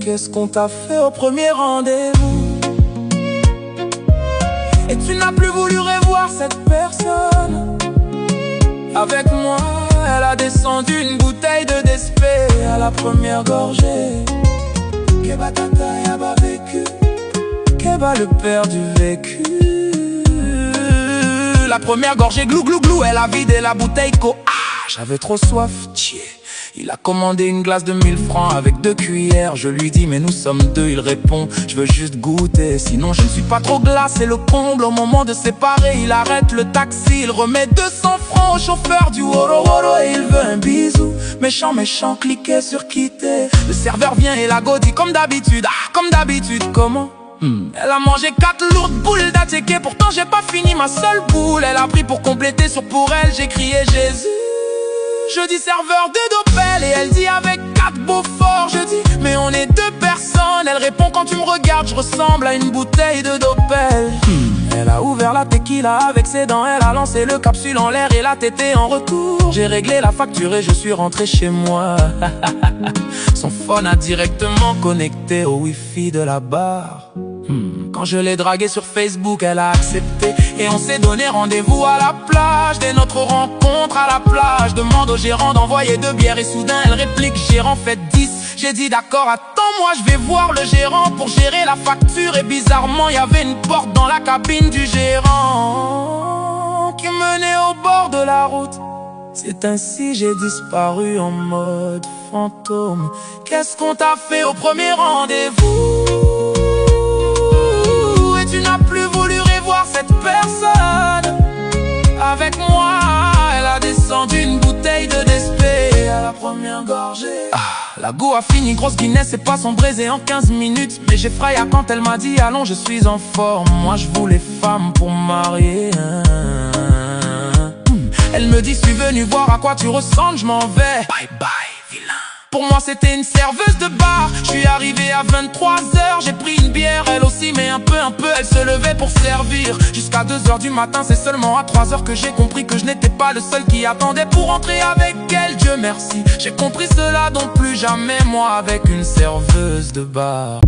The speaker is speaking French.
Qu'est-ce qu'on t'a fait au premier rendez-vous? Et tu n'as plus voulu revoir cette personne. Avec moi, elle a descendu une bouteille de Despé à la première gorgée. Keba tata yaba vécu, Keba le père du vécu. La première gorgée glou glou glou, elle a vidé la bouteille j'avais trop soif, tiens. Il a commandé une glace de 1000 francs avec 2 cuillères. Je lui dis mais nous sommes 2, il répond je veux juste goûter, sinon je ne suis pas trop glace. C'est le comble, au moment de séparer il arrête le taxi. Il remet 200 francs au chauffeur du Woro Woro et il veut un bisou. Méchant, méchant, cliquez sur quitter. Le serveur vient et la go dit comme d'habitude. Comme d'habitude, comment? Elle a mangé 4 lourdes boules d'attiqué. Pourtant j'ai pas fini ma seule boule. Elle a pris pour compléter sur pour elle, j'ai crié Jésus. Je dis serveur de Dopel et elle dit avec 4 beaux forts. Je dis mais on est 2 personnes. Elle répond quand tu me regardes je ressemble à une bouteille de Dopel. Elle a ouvert la tequila avec ses dents. Elle a lancé le capsule en l'air et la tétée en retour. J'ai réglé la facture et je suis rentré chez moi. Son phone a directement connecté au wifi de la bar. Quand je l'ai draguée sur Facebook, elle a accepté. Et on s'est donné rendez-vous à la plage. Dès notre rencontre à la plage, demande au gérant d'envoyer 2 bières. Et soudain elle réplique gérant faites 10. J'ai dit d'accord, attends-moi je vais voir le gérant pour gérer la facture. Et bizarrement il y avait une porte dans la cabine du gérant qui menait au bord de la route. C'est ainsi j'ai disparu en mode fantôme. Qu'est-ce qu'on t'a fait au premier rendez-vous? Et tu n'as plus voulu revoir cette personne. Avec moi, elle a descendu une bouteille de Despé à la première gorgée. La go a fini, grosse Guinness et pas son braisé en 15 minutes. Mais j'ai frayé quand elle m'a dit allons je suis en forme. Moi je voulais femme pour marier. Elle me dit suis venu voir à quoi tu ressembles, je m'en vais. Bye bye vilain. Pour moi c'était une serveuse de bar. Je suis arrivé à 23h, j'ai pris une bière. Elle aussi mais un peu elle se levait pour servir. Jusqu'à 2h du matin, c'est seulement à 3h que j'ai compris que je n'étais pas le seul qui attendait pour entrer avec elle. Dieu merci, j'ai compris cela donc plus jamais moi avec une serveuse de bar.